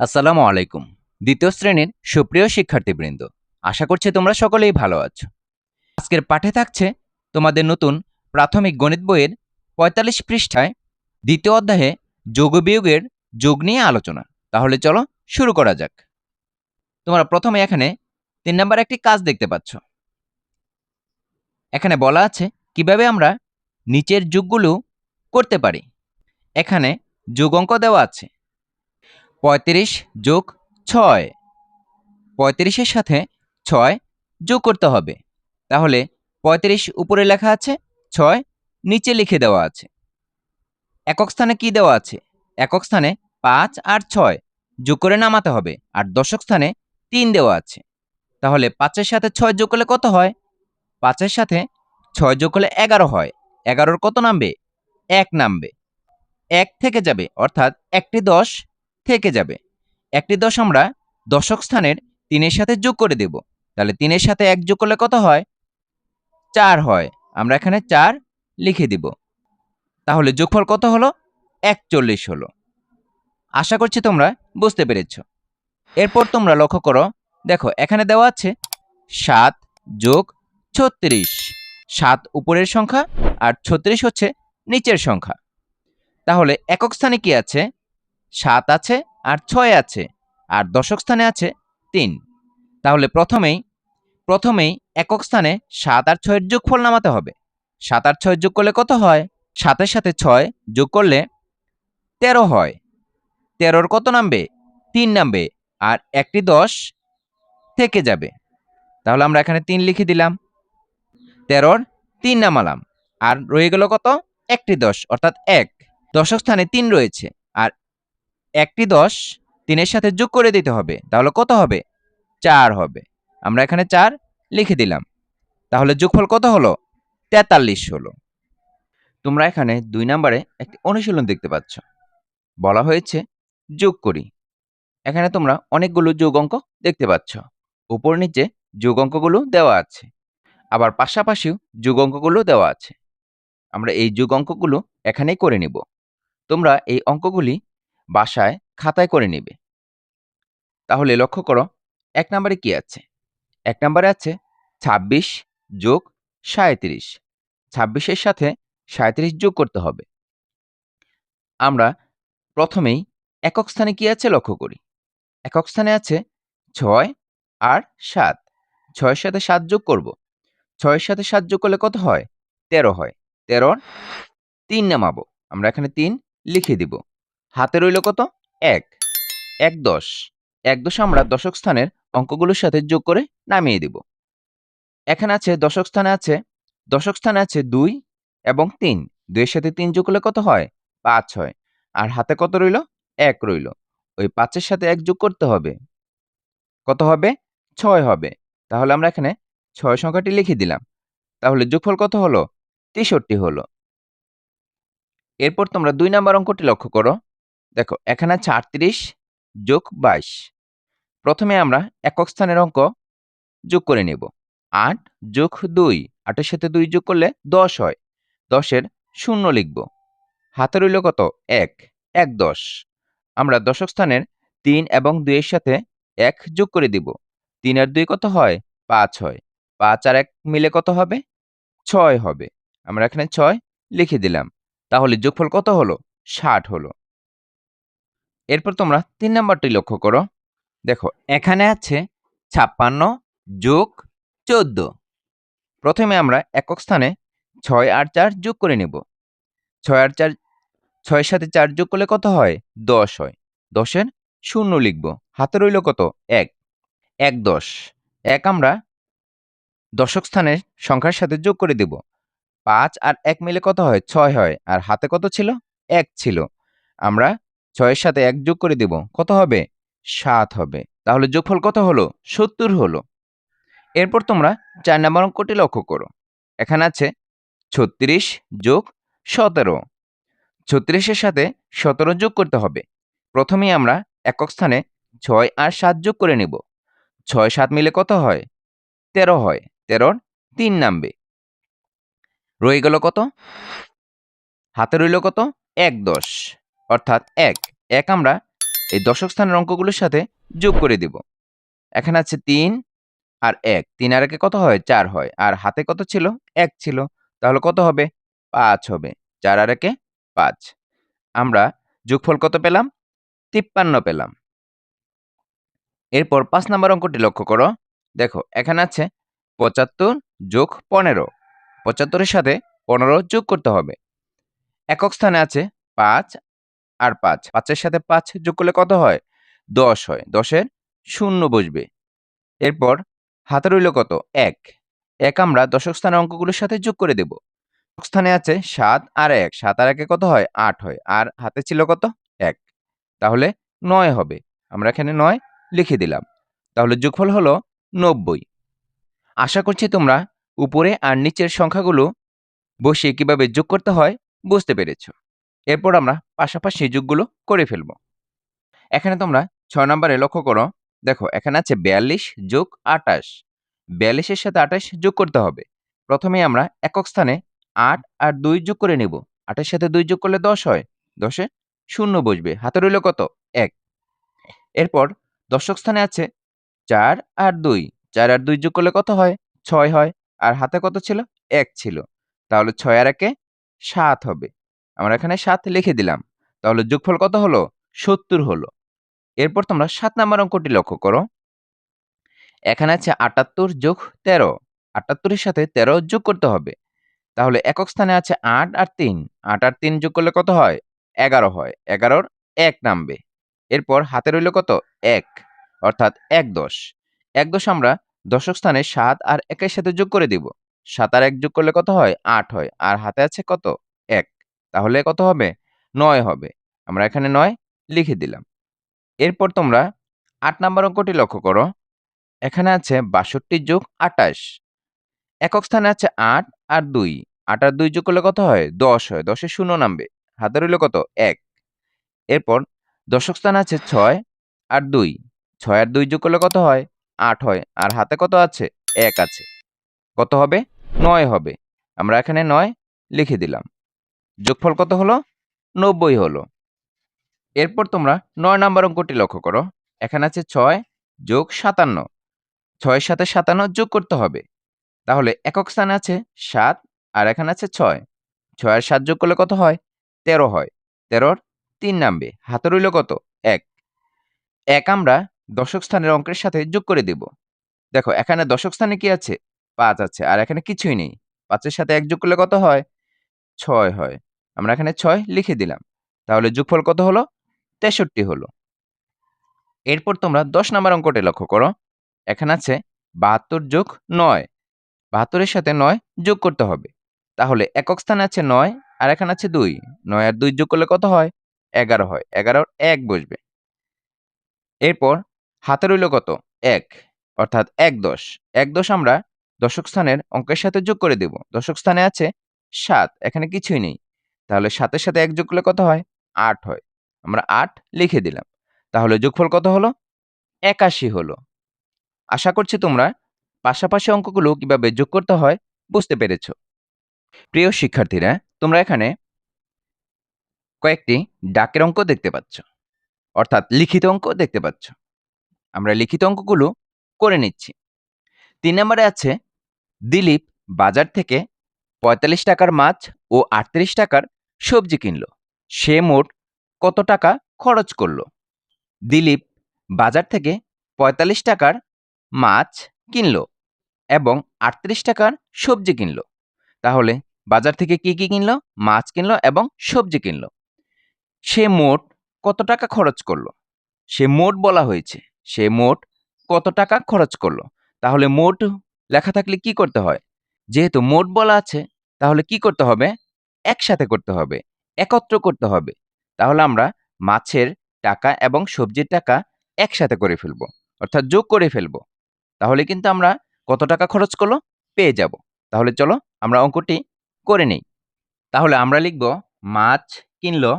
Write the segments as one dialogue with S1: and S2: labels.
S1: আসসালামু আলাইকুম। দ্বিতীয় শ্রেণীর সুপ্রিয় শিক্ষার্থীবৃন্দ, আশা করছি তোমরা সকলেই ভালো আছো। আজকের পাঠে থাকছে তোমাদের নতুন প্রাথমিক গণিত বইয়ের ৪৫ পৃষ্ঠায় দ্বিতীয় অধ্যায়ে যোগ বিয়োগের যোগ নিয়ে আলোচনা। তাহলে চলো শুরু করা যাক। তোমরা প্রথমে এখানে ৩ নাম্বার একটি কাজ দেখতে পাচ্ছ। এখানে বলা আছে কিভাবে আমরা নিচের যোগগুলো করতে পারি। এখানে যোগ অঙ্ক দেওয়া আছে ৩৫ যোগ ৬। ৩৫-এর সাথে ৬ যোগ করতে হবে। তাহলে ৩৫ উপরে লেখা আছে, ৬ নিচে লিখে দেওয়া আছে। একক স্থানে কি দেওয়া আছে? একক স্থানে ৫ আর ৬ যোগ করে নামাতে হবে, আর দশক স্থানে ৩ দেওয়া আছে। তাহলে ৫-এর সাথে ৬ যোগ করলে কত হয়? ৫-এর সাথে ৬ যোগ করলে ১১ হয়। ১১-র কত নামবে? ১ নামবে। ১ থেকে যাবে, অর্থাৎ একটি ১০ থেকে যাবে। একটি ১০ আমরা দশক স্থানের ৩-এর সাথে যোগ করে দেব। তাহলে ৩-এর সাথে ১ যোগ করলে কত হয়? ৪ হয়। আমরা এখানে ৪ লিখে দিব। তাহলে যোগফল কত হলো? ৪১ হলো। আশা করছি তোমরা বুঝতে পেরেছ। এরপর তোমরা লক্ষ্য করো, দেখো এখানে দেওয়া আছে ৭ যোগ ৩৬। ৭ উপরের সংখ্যা আর ৩৬ হচ্ছে নিচের সংখ্যা। তাহলে একক স্থানে কি আছে? ৭ আছে আর ৬ আছে, আর দশক স্থানে আছে ৩। তাহলে প্রথমেই একক স্থানে ৭ আর ৬ এর যোগফল নামাতে হবে। ৭ আর ৬ যোগ করলে কত হয়? ৭ এর সাথে ৬ যোগ করলে ১৩ হয়। ১৩-র কত নামবে? ৩ নামবে, আর একটি ১০ থেকে যাবে। তাহলে আমরা এখানে ৩ লিখে দিলাম। ১৩-র ৩ নামালাম, আর রয়ে গেল কত? একটি ১০, অর্থাৎ ১। দশক স্থানে ৩ রয়েছে, আর একটি ১০ ৩-এর সাথে যোগ করে দিতে হবে। তাহলে কত হবে? ৪ হবে। আমরা এখানে ৪ লিখে দিলাম। তাহলে যোগফল কত হলো? ৪৩ হলো। তোমরা এখানে ২ নম্বরে একটি অনুশীলন দেখতে পাচ্ছ। বলা হয়েছে যোগ করি। এখানে তোমরা অনেকগুলো যোগ অঙ্ক দেখতে পাচ্ছ। উপর নিচে যোগ অঙ্কগুলো দেওয়া আছে, আবার পাশাপাশিও যোগ অঙ্কগুলো দেওয়া আছে। আমরা এই যোগ অঙ্কগুলো এখানেই করে নিব। তোমরা এই অঙ্কগুলি বাসায় খাতায় করে নিবে। তাহলে লক্ষ্য করো, ১ নম্বরে কি আছে? ১ নম্বরে আছে ২৬ যোগ ৩৭। ২৬-এর সাথে ৩৭ যোগ করতে হবে। আমরা প্রথমেই একক স্থানে কি আছে লক্ষ্য করি। একক স্থানে আছে ৬ আর ৭। ৬-এর সাথে ৭ যোগ করব। ৬-এর সাথে ৭ যোগ করলে কত হয়? ১৩ হয়। ১৩-র ৩ নামাবো। আমরা এখানে ৩ লিখে দিব। হাতে রইল কত? ১। ১-১০। ১-১০ আমরা দশক স্থানের অঙ্কগুলোর সাথে যোগ করে নামিয়ে দিব। এখানে আছে দশক স্থানে আছে ২ এবং ৩। ২ এর সাথে ৩ যোগ করলে কত হয়? ৫ হয়। আর হাতে কত রইল? ১ রইল। ওই ৫ এর সাথে ১ যোগ করতে হবে। কত হবে? ৬ হবে। তাহলে আমরা এখানে ৬ সংখ্যাটি লিখে দিলাম। তাহলে যোগফল কত হলো? ৬৩ হলো। এরপর তোমরা ২ নাম্বার অঙ্কটি লক্ষ্য করো। দেখো এখানে আছে ৩৮ যোগ ২২। প্রথমে আমরা একক স্থানের অঙ্ক যোগ করে নেব। ৮ যোগ ২। ৮ এর সাথে ২ যোগ করলে ১০ হয়। ১০ এর ০ লিখব। হাতে রইল কত? ১। ১-১০। আমরা দশক স্থানের ৩ এবং ২ এর সাথে ১ যোগ করে দিব। ৩ আর ২ কত হয়? ৫ হয়। ৫ আর ১ মিলে কত হবে? ৬ হবে। আমরা এখানে ৬ লিখে দিলাম। তাহলে যোগফল কত হলো? ৬০ হলো। এরপর তোমরা ৩ নাম্বারটি লক্ষ্য করো। দেখো এখানে আছে ৫৬ যোগ ১৪। প্রথমে আমরা একক স্থানে ৬ আর ৪ যোগ করে নেব। ৬ আর ৪ ৬ এর সাথে ৪ যোগ করলে কত হয়? ১০ হয়। ১০ এর ০ লিখব। হাতে রইল কত? ১। ১-১০। ১ আমরা দশক স্থানের সংখ্যার সাথে যোগ করে দেব। ৫ আর ১ মিলে কত হয়? ৬ হয়। আর হাতে কত ছিল? ১ ছিল। আমরা ৬ এর সাথে ১ যোগ করে দেব। কত হবে? ৭ হবে। তাহলে যোগফল কত হলো? ৭০ হলো। এরপর তোমরা ৪ নাম্বার অঙ্কটি লক্ষ্য করো। এখানে আছে ৩৬ যোগ ১৭। ৩৬ এর সাথে ১৭ যোগ করতে হবে। প্রথমেই আমরা একক স্থানে ৬ আর ৭ যোগ করে নেব। ৬-৭ মিলে কত হয়? ১৩ হয়। ১৩-র ৩ নামবে। রয়ে গেল কত? হাতে রইল কত? ১-১০, অর্থাৎ ১। ১ আমরা এই দশক স্থানের অঙ্কগুলোর সাথে যোগ করে দিব। এখানে আছে ৩ আর ১। ৩ আর ১ কত হয়? ৪ হয়। আর হাতে কত ছিল? ১ ছিল। তাহলে কত হবে? ৫ হবে। ৪ আর ১ ৫। আমরা যোগফল কত পেলাম? ৫৩ পেলাম। এরপর ৫ নাম্বার অঙ্কটি লক্ষ্য করো। দেখো এখানে আছে ৭৫ যোগ ১৫। ৭৫ এর সাথে ১৫ যোগ করতে হবে। একক স্থানে আছে ৫ আর ৫। ৫ এর সাথে ৫ যোগ করলে কত হয়? ১০ হয়। ১০ এর শূন্য বসবে। এরপর হাতে রইল কত? ১। ১ আমরা দশক স্থানের অঙ্কগুলোর সাথে যোগ করে দেব। দশক স্থানে আছে ৭ আর ১। ৭ আর ১ কত হয়? ৮ হয়। আর হাতে ছিল কত? ১। তাহলে ৯ হবে। আমরা এখানে ৯ লিখে দিলাম। তাহলে যোগফল হলো ৯০। আশা করছি তোমরা উপরে আর নিচের সংখ্যাগুলো বসিয়ে কিভাবে যোগ করতে হয় বুঝতে পেরেছ। এরপর আমরা পাশাপাশি যোগগুলো করে ফেলব। এখানে তোমরা ৬ নম্বরে লক্ষ্য করো। দেখো এখানে আছে ৪২ যোগ ২৮। ৪২ এর সাথে ২৮ যোগ করতে হবে। প্রথমেই আমরা একক স্থানে ৮ আর ২ যোগ করে নেব। ৮ এর সাথে ২ যোগ করলে ১০ হয়। ১০ এ শূন্য বসবে। হাতে রইল কত? ১। এরপর দশক স্থানে আছে ৪ আর ২। ৪ আর ২ যোগ করলে কত হয়? ৬ হয়। আর হাতে কত ছিল? ১ ছিল। তাহলে ৬ আর ১ এ ৭ হবে। আমরা এখানে ৭ লিখে দিলাম। তাহলে যোগফল কত হলো? ৭০ হলো। এরপর তোমরা ৭ নাম্বার অঙ্কটি লক্ষ্য করো। এখানে আছে ৭৮ যোগ ১৩। ৭৮ এর সাথে ১৩ যোগ করতে হবে। তাহলে একক স্থানে আছে ৮ আর ৩। ৮ আর ৩ যোগ করলে কত হয়? ১১ হয়। ১১ র ১ নামবে। এরপর হাতে রইল কত? ১, অর্থাৎ ১/১০। ১/১০ আমরা দশক স্থানে ৭ আর ১ এর সাথে যোগ করে দিব। ৭ আর ১ যোগ করলে কত হয়? ৮ হয়। আর হাতে আছে কত? ১। তাহলে কত হবে? ৯ হবে। আমরা এখানে ৯ লিখে দিলাম। এরপর তোমরা ৮ নাম্বার অঙ্কটি লক্ষ্য করো। এখানে আছে ৬২ যোগ ২৮। একক স্থানে আছে ৮ আর ২। ৮ আর ২ যোগ করলে কত হয়? ১০ হয়। ১০ এ শূন্য নামবে। হাতে রইল কত? ১। এরপর দশক স্থানে আছে ৬ আর ২। ৬ আর ২ যোগ করলে কত হয়? ৮ হয়। আর হাতে কত আছে? ১ আছে। কত হবে? ৯ হবে। আমরা এখানে ৯ লিখে দিলাম। যোগফল কত হলো? ৯০ হলো। এরপর তোমরা ৯ নাম্বার অঙ্কটি লক্ষ্য করো। এখানে আছে ৬ যোগ ৫৭। ৬ এর সাথে ৫৭ যোগ করতে হবে। তাহলে একক স্থানে আছে ৭ আর এখানে আছে ৬। ৬ আর ৭ যোগ করলে কত হয়? ১৩ হয়। ১৩ র ৩ নামবে। হাতে রইল কত? ১। ১ আমরা দশক স্থানের অঙ্কের সাথে যোগ করে দেব। দেখো এখানে দশক স্থানে কি আছে? ৫ আছে। আর এখানে কিছুই নেই। ৫ এর সাথে ১ যোগ করলে কত হয়? ৬ হয়। আমরা এখানে ৬ লিখে দিলাম। তাহলে যোগফল কত হলো? ৬৩ হলো। এরপর তোমরা ১০ নাম্বার অঙ্কটি লক্ষ্য করো। এখানে আছে ৭২ যোগ ৯। ৭২ এর সাথে ৯ যোগ করতে হবে। তাহলে একক স্থানে আছে ৯ আর এখানে আছে ২। ৯ আর ২ যোগ করলে কত হয়? ১১ হয়। ১১ র ১ বসবে। এরপর হাতে রইল কত? ১, অর্থাৎ ১/১০। ১/১০ আমরা দশক স্থানের অঙ্কের সাথে যোগ করে দেব। দশক স্থানে আছে ৭, এখানে কিছুই নেই। তাহলে ৭ এর সাথে ১ যোগ করলে কত হয়? ৮ হয়। আমরা ৮ লিখে দিলাম। তাহলে যোগফল কত হলো? ৮১ হলো। আশা করছি তোমরা পাশাপাশি অঙ্কগুলো কিভাবে যোগ করতে হয় বুঝতে পেরেছ। প্রিয় শিক্ষার্থীরা, তোমরা এখানে কয়েকটি ডাকের অঙ্ক দেখতে পাচ্ছ, অর্থাৎ লিখিত অঙ্ক দেখতে পাচ্ছ। আমরা লিখিত অঙ্কগুলো করে নিচ্ছি। ৩ নম্বরে আছে দিলীপ বাজার থেকে ৪৫ টাকার মাছ ও ৩৮ টাকার সবজি কিনল। সে মোট কত টাকা খরচ করল? দিলীপ বাজার থেকে ৪৫ টাকার মাছ কিনল এবং ৩৮ টাকার সবজি কিনল। তাহলে বাজার থেকে কি কি কিনল? মাছ কিনল এবং সবজি কিনল। সে মোট কত টাকা খরচ করল? সে মোট বলা হয়েছে। সে মোট কত টাকা খরচ করল? তাহলে মোট লেখা থাকলে কি করতে হয়? যেহেতু মোট বলা আছে, তাহলে কি করতে হবে? একসাথে করতে হবে, একত্র করতে হবে। তাহলে আমরা মাছের টাকা এবং সবজির টাকা একসাথে করে ফেলব, অর্থাৎ যোগ করে ফেলব। তাহলে কিন্তু আমরা কত টাকা খরচ করলো পেয়ে যাব। তাহলে চলো আমরা অঙ্কটি করে নেই। তাহলে আমরা লিখব মাছ কিনলো,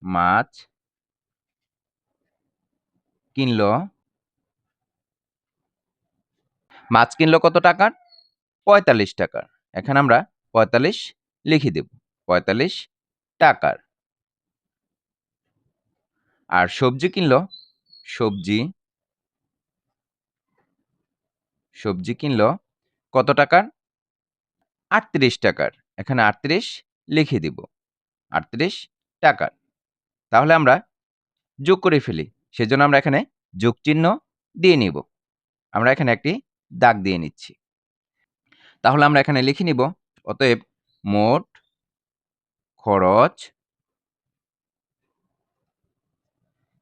S1: মাছ কিনলো, মাছ কিনলো কত টাকার? ৪৫ টাকার। এখানে আমরা ৪৫ লিখে দেব। ৪৫ টাকার। আর সবজি কিনলো, সবজি সবজি কিনলো কত টাকার? ৩৮ টাকার। এখানে ৩৮ লিখে দিব। ৩৮ টাকার। তাহলে আমরা যোগ করে ফেলি। সেজন্য আমরা এখানে যোগ চিহ্ন দিয়ে নিব। আমরা এখানে একটি দাগ দিয়ে নিচ্ছি। তাহলে আমরা এখানে লিখে নিব, অতএব মোট খরচ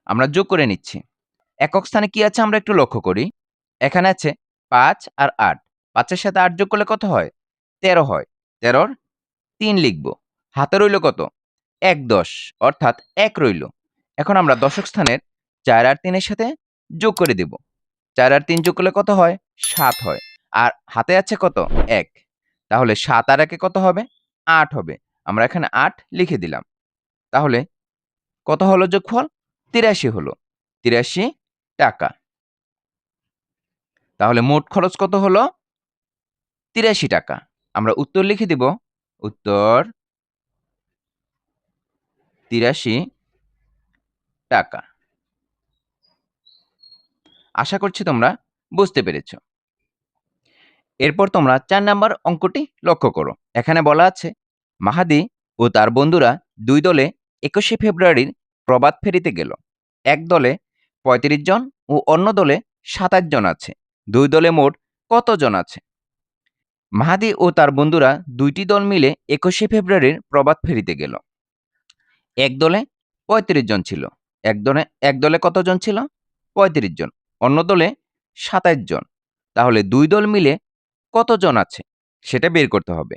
S1: আমরা যোগ করে নিচ্ছি। একক স্থানে কি আছে আমরা একটু লক্ষ্য করি। এখানে আছে ৫ আর ৮। ৫ এর সাথে ৮ যোগ করলে কত হয়? ১৩ হয়। ১৩ র ৩ লিখব। হাতে রইল কত? ১/১০ অর্থাৎ ১ রইল। এখন আমরা দশক স্থানের ৪ আর ৩ এর সাথে যোগ করে দেব। ৪ আর ৩ যোগ করলে কত হয়? ৭ হয়। আর হাতে আছে কত? ১। তাহলে ৭ আর ১ এ কত হবে? ৮ হবে। আমরা এখানে ৮ লিখে দিলাম। তাহলে কত হলো যোগফল? ৮৩ হলো। ৮৩ টাকা। তাহলে মোট খরচ কত হলো? ৮৩ টাকা। আমরা উত্তর লিখে দিব। উত্তর ৮৩ টাকা। আশা করছি তোমরা বুঝতে পেরেছ। এরপর তোমরা ৪ নাম্বার অঙ্কটি লক্ষ্য করো। এখানে বলা আছে, মাহাদি ও তার বন্ধুরা ২ দলে ২১শে ফেব্রুয়ারির প্রভাত ফেরিতে গেল। এক দলে ৩৫ জন ও অন্য দলে ২৭ জন আছে। ২ দলে মোট কতজন আছে? মাহাদি ও তার বন্ধুরা ২টি দল মিলে ২১শে ফেব্রুয়ারির প্রভাত ফেরিতে গেল। এক দলে ৩৫ জন ছিল। এক দলে কতজন ছিল? ৩৫ জন। অন্য দলে ২৭ জন। তাহলে ২ দল মিলে কতজন আছে সেটা বের করতে হবে।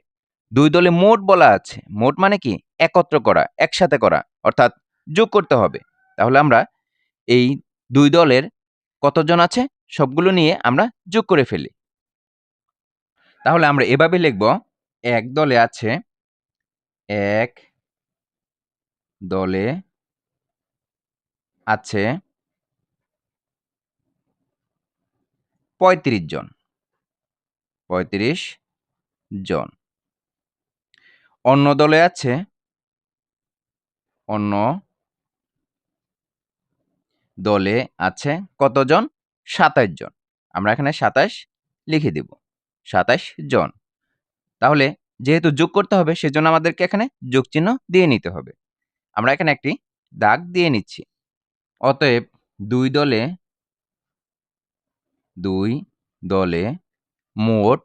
S1: ২ দলে মোট বলা আছে। মোট মানে কি? একত্র করা, একসাথে করা, অর্থাৎ যোগ করতে হবে। তাহলে আমরা এই ২ দলের কতজন আছে সবগুলো নিয়ে আমরা যোগ করে ফেলি। তাহলে আমরা এভাবে লিখব, এক দলে আছে, এক দলে আছে ৩৫ জন। ৩৫ জন। অন্য দলে আছে, অন্য দলে আছে কতজন? ২৭ জন। আমরা এখানে ২৭ লিখে দিব। ২৭ জন। তাহলে যেহেতু যোগ করতে হবে সেজন্য আমাদেরকে এখানে যোগ চিহ্ন দিয়ে নিতে হবে। আমরা এখানে একটি দাগ দিয়ে নিচ্ছি। অতএব ২ দলে মোট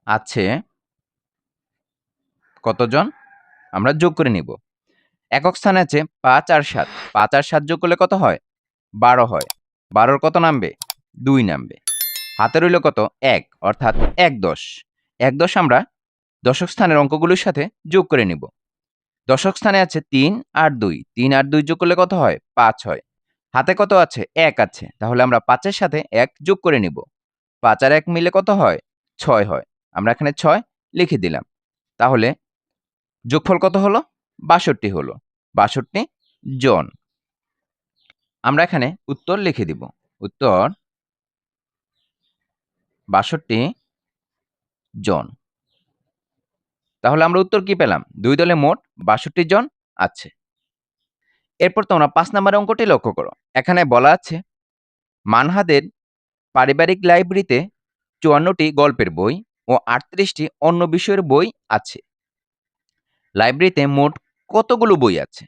S1: আছে কতজন? আমরা যোগ করে নিব। একক স্থানে আছে ৫ আর ৭। ৫ আর ৭ যোগ করলে কত হয়? ১২ হয়। ১২ র কত নামবে? ২ নামবে। হাতে রইল কত? ১, অর্থাৎ ১/১০। ১/১০ আমরা দশক স্থানের অঙ্কগুলোর সাথে যোগ করে নিব। দশক স্থানে আছে ৩ আর ২। ৩ আর ২ যোগ করলে কত হয়? ৫ হয়। হাতে কত আছে? ১ আছে। তাহলে আমরা ৫ এর সাথে ১ যোগ করে নিব। ৫ আর ১ মিলে কত হয়? ৬ হয়। আমরা এখানে ৬ লিখে দিলাম। তাহলে যোগফল কত হলো? ৬২ হলো। ৬২ জন। আমরা এখানে উত্তর লিখে দিব। উত্তর ৬২ জন। তাহলে আমরা উত্তর কি পেলাম? ২ দলে মোট ৬২ জন আছে। এরপর তোমরা ৫ নম্বরের অঙ্কটি লক্ষ্য করো। এখানে বলা আছে, মানহাদের পারিবারিক লাইব্রেরিতে ৫৪টি গল্পের বই ও ৩৮টি অন্য বিষয়ের বই আছে। লাইব্রেরিতে মোট কতগুলো বই আছে?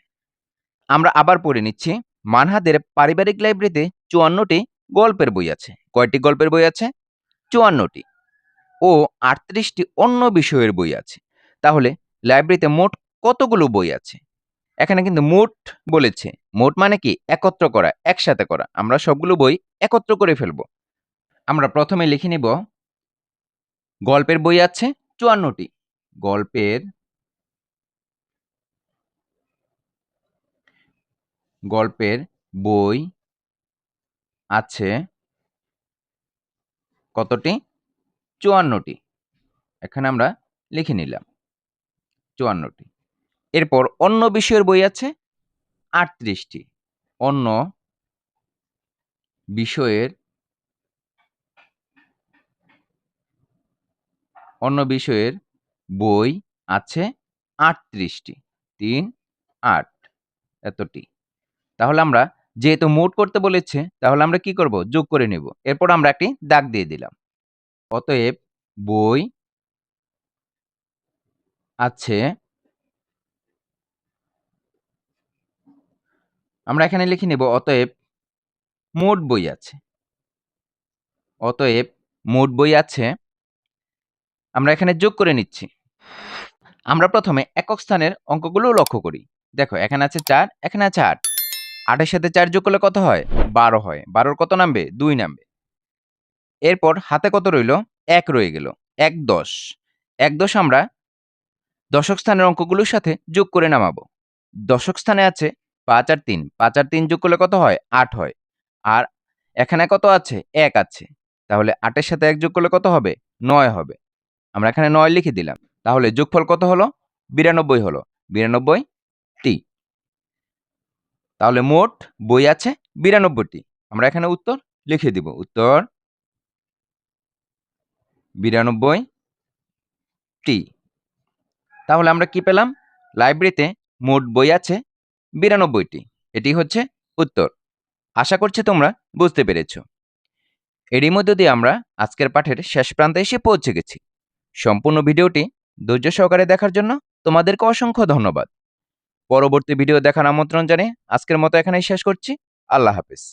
S1: আমরা আবার পড়ে নিচ্ছি। মানহাদের পারিবারিক লাইব্রেরিতে ৫৪টি গল্পের বই আছে। কয়টি গল্পের বই আছে? ৫৪টি। ও ৩৮টি অন্য বিষয়ের বই আছে। তাহলে লাইব্রেরিতে মোট কতগুলো বই আছে? এখানে কিন্তু মোট বলেছে। মোট মানে কি? একত্র করা, একসাথে করা। আমরা সবগুলো বই একত্র করে ফেলব। আমরা প্রথমে লিখে নিব, গল্পের বই আছে ৫৪টি। গল্পের বই আছে কতটি? ৫৪টি। এখানে আমরা লিখে নিলাম ৫৪টি। এরপর অন্য বিষয়ের বই আছে ৩৮টি। অন্য বিষয়ের বই আছে ৩৮টি। ৩, ৮ এতটি। তাহলে আমরা যেহেতু মোট করতে বলেছে, তাহলে আমরা কি করব? যোগ করে নেব। এরপর আমরা একটি দাগ দিয়ে দিলাম। অতএব বই আছে, আমরা এখানে লিখে নেব অতএব মোট বই আছে। অতএব মোট বই আছে, আমরা এখানে যোগ করে নিচ্ছি। আমরা প্রথমে একক স্থানের অঙ্কগুলো লক্ষ্য করি। দেখো এখানে আছে ৪, এখানে আছে ৮। ৮ এর সাথে ৪ যোগ করলে কত হয়? ১২ হয়। ১২ র কত নামবে? ২ নামবে। এরপর হাতে কত রইল? ১ রয়ে গেল। ১ ১০। ১ ১০ আমরা দশক স্থানের অঙ্কগুলোর সাথে যোগ করে নামাবো। দশক স্থানে আছে ৫ আর ৩। ৫ আর ৩ যোগ করলে কত হয়? ৮ হয়। আর এখানে কত আছে? ১ আছে। তাহলে ৮ এর সাথে ১ যোগ করলে কত হবে? ৯ হবে। আমরা এখানে ৯ লিখে দিলাম। তাহলে যোগফল কত হলো? ৯২ হলো। ৯২ টি। তাহলে মোট বই আছে ৯২ টি। আমরা এখানে উত্তর লিখে দিব। উত্তর ৯২ টি। তাহলে আমরা কি পেলাম? লাইব্রেরিতে মোট বই আছে ৯২ টি। এটি হচ্ছে উত্তর। আশা করছি তোমরা বুঝতে পেরেছ। এরই মধ্য দিয়ে আমরা আজকের পাঠের শেষ প্রান্তে এসে পৌঁছে গেছি। সম্পূর্ণ ভিডিওটি ধৈর্য সহকারে দেখার জন্য তোমাদেরকে অসংখ্য ধন্যবাদ। পরবর্তী ভিডিও দেখার আমন্ত্রণ জানিয়ে আজকের মতো এখানেই শেষ করছি। আল্লাহ হাফেজ।